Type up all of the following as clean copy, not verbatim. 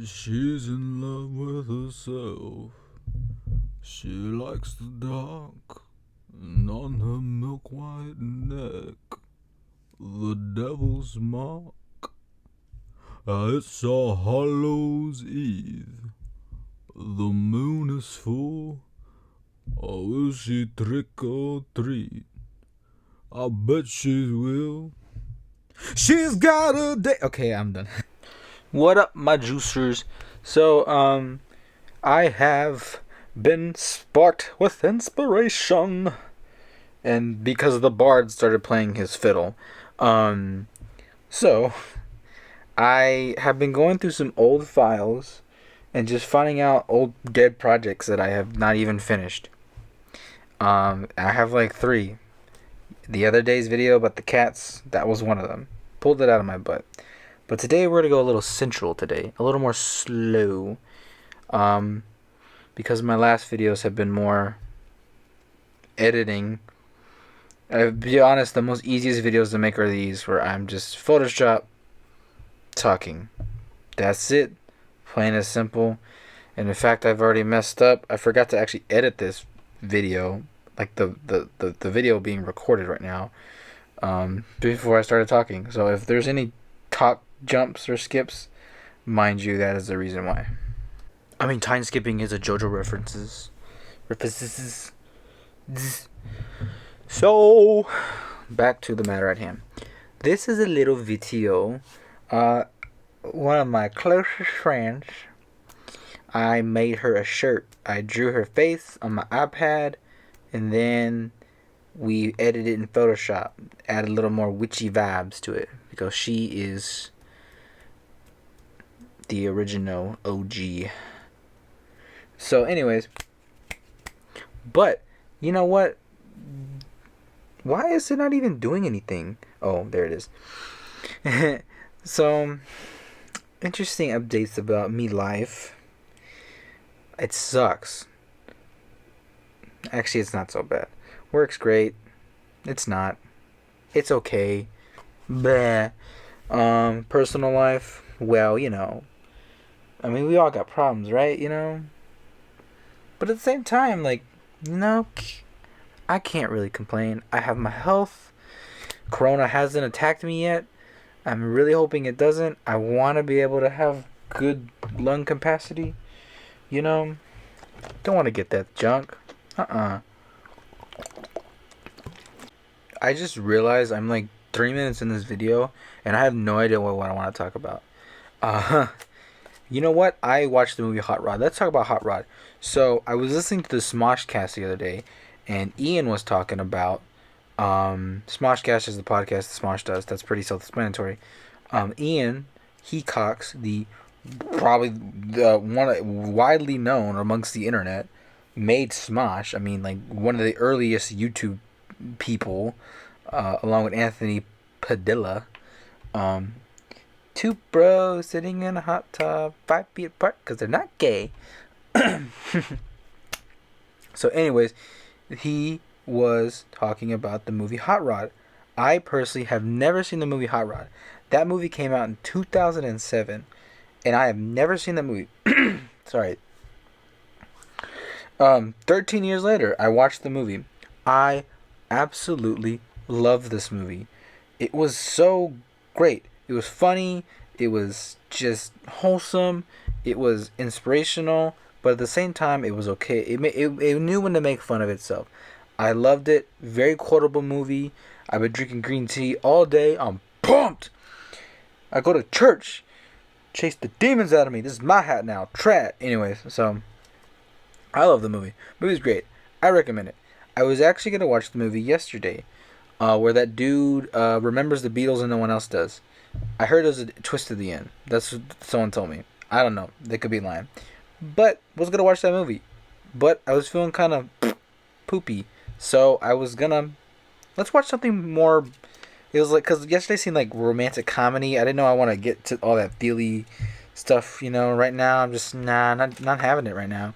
She's in love with herself. She likes the dark, and on her milk white neck, the devil's mark. It's a Hallows Eve. The moon is full. Oh, will she trick or treat? I bet she will. She's got a day. Okay, I'm done. What up, my juicers? So, I have been sparked with inspiration, and because the bard started playing his fiddle, so I have been going through some old files and just finding out old dead projects that I have not even finished. I have like 3. The other day's video about the cats, that was one of them. Pulled it out of my butt. But today we're going to go a little central today. A little more slow. Because my last videos have been more editing. To be honest, the most easiest videos to make are these, where I'm just Photoshop talking. That's it. Plain and simple. And in fact, I've already messed up. I forgot to actually edit this video. Like the video being recorded right now. Before I started talking. So if there's any talk jumps or skips, mind you, that is the reason why. I mean, time skipping is a JoJo references. So, back to the matter at hand. This is a little video. One of my closest friends, I made her a shirt. I drew her face on my iPad, and then we edited it in Photoshop. Added a little more witchy vibes to it, because she is the original OG. So anyways, but you know what? Why is it not even doing anything? Oh, there it is. So, interesting updates about me life. It sucks. Actually, it's not so bad. Works great. It's not. It's okay. Bleh. Personal life. Well, you know. I mean, we all got problems, right? You know? But at the same time, like, you know, I can't really complain. I have my health. Corona hasn't attacked me yet. I'm really hoping it doesn't. I want to be able to have good lung capacity. You know? Don't want to get that junk. I just realized I'm like 3 minutes in this video, and I have no idea what I want to talk about. You know what? I watched the movie Hot Rod. Let's talk about Hot Rod. So, I was listening to the Smoshcast the other day, and Ian was talking about Smoshcast is the podcast that Smosh does. That's pretty self-explanatory. Ian, he cocks probably the one widely known amongst the internet, made Smosh. I mean, like, one of the earliest YouTube people, along with Anthony Padilla. 2 bros sitting in a hot tub, 5 feet apart, because they're not gay. So anyways, he was talking about the movie Hot Rod. I personally have never seen the movie Hot Rod. That movie came out in 2007, and I have never seen that movie. Sorry. 13 years later, I watched the movie. I absolutely love this movie. It was so great. It was funny. It was just wholesome. It was inspirational. But at the same time, it was okay. It knew when to make fun of itself. I loved it. Very quotable movie. I've been drinking green tea all day. I'm pumped. I go to church. Chase the demons out of me. This is my hat now. Trat. Anyways, so I love the movie. Movie's great. I recommend it. I was actually going to watch the movie yesterday, where that dude remembers the Beatles and no one else does. I heard there's a twist at the end. That's what someone told me. I don't know. They could be lying. But was going to watch that movie. But I was feeling kind of poopy. So I was going to... Let's watch something more... It was like... Because yesterday seemed like romantic comedy. I didn't know I want to get to all that feely stuff, you know. Right now, I'm just... not having it right now.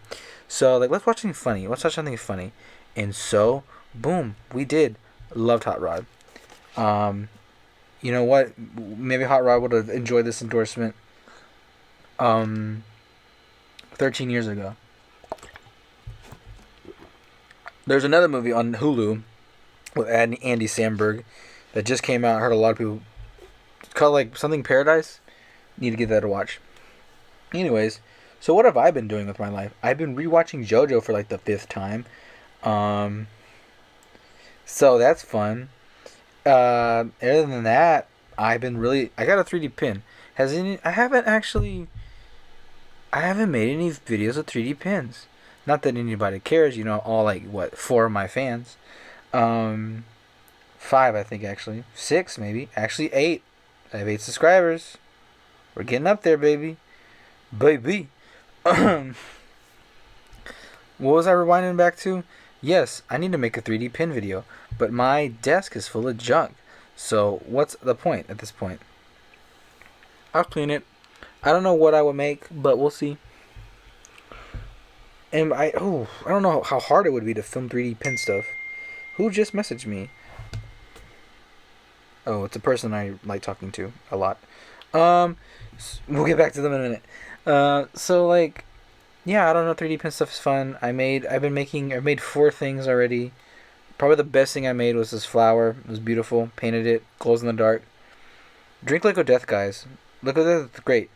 So, like, let's watch something funny. Let's watch something funny. And so, boom. We did. Loved Hot Rod. You know what? Maybe Hot Rod would have enjoyed this endorsement. Um, 13 years ago. There's another movie on Hulu with Andy Samberg that just came out. I heard a lot of people. It's called like something Paradise. Need to give that a watch. Anyways, so what have I been doing with my life? I've been rewatching JoJo for like the 5th time. Um, so that's fun. Other than that, I've been really. I got a 3D pin. Has any? I haven't actually. I haven't made any videos with 3D pins. Not that anybody cares. You know, all like what 4 of my fans. Um, 5 I think actually. 6 maybe. Actually 8. I have 8 subscribers. We're getting up there, baby. Baby. What was I rewinding back to? Yes, I need to make a 3D pin video, but my desk is full of junk. So what's the point at this point? I'll clean it. I don't know what I would make, but we'll see. And I don't know how hard it would be to film 3D pin stuff. Who just messaged me? Oh, it's a person I like talking to a lot. We'll get back to them in a minute. So like, yeah, I don't know. 3D pin stuff is fun. I've made 4 things already. Probably the best thing I made was this flower. It was beautiful. Painted it. Glows in the dark. Drink Liquid Death, guys. Liquid Death is great.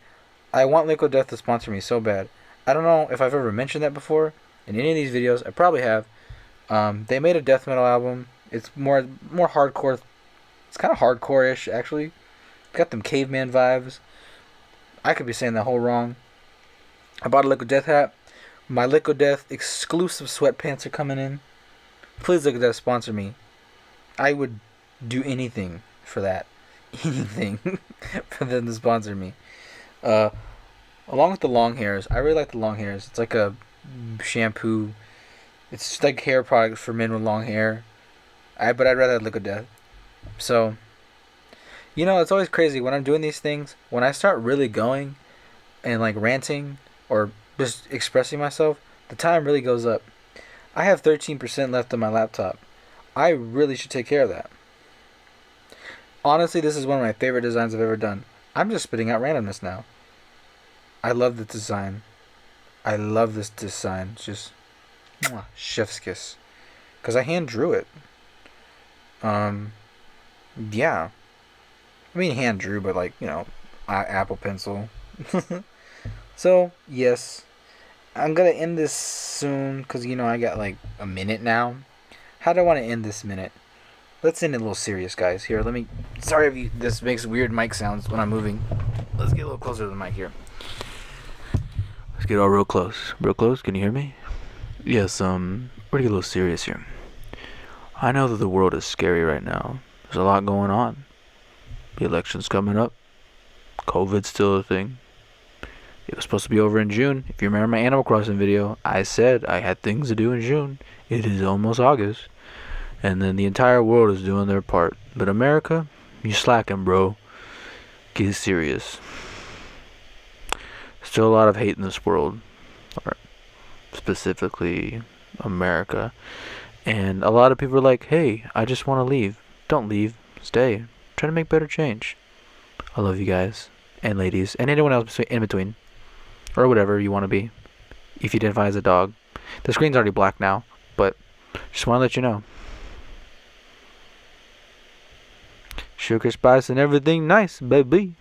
I want Liquid Death to sponsor me so bad. I don't know if I've ever mentioned that before in any of these videos. I probably have. They made a death metal album. It's more hardcore. It's kind of hardcore-ish, actually. Got them caveman vibes. I could be saying that whole wrong. I bought a Liquid Death hat. My Liquid Death exclusive sweatpants are coming in. Please, Liquid Death, sponsor me. I would do anything for that. Anything for them to sponsor me. Along with the long hairs. I really like the long hairs. It's like a shampoo. It's just like hair product for men with long hair. But I'd rather have Liquid Death. So, you know, it's always crazy when I'm doing these things. When I start really going and like ranting or just expressing myself, the time really goes up. I have 13% left on my laptop. I really should take care of that. Honestly, this is one of my favorite designs I've ever done. I'm just spitting out randomness now. I love the design. I love this design. It's just chef's kiss. Because I hand drew it. Yeah. I mean hand drew, but like, you know, Apple Pencil. So, yes. I'm going to end this soon because, you know, I got like a minute now. How do I want to end this minute? Let's end it a little serious, guys. Here, let me... Sorry if this makes weird mic sounds when I'm moving. Let's get a little closer to the mic here. Let's get all real close. Real close? Can you hear me? Yes, we're going to get a little serious here. I know that the world is scary right now. There's a lot going on. The election's coming up. COVID's still a thing. It was supposed to be over in June. If you remember my Animal Crossing video, I said I had things to do in June. It is almost August. And then the entire world is doing their part. But America, you slacking, bro. Get serious. Still a lot of hate in this world. Or specifically America. And a lot of people are like, hey, I just want to leave. Don't leave. Stay. Try to make better change. I love you guys. And ladies. And anyone else in between. Or whatever you want to be. If you identify as a dog. The screen's already black now. But just want to let you know. Sugar, spice, and everything nice, baby.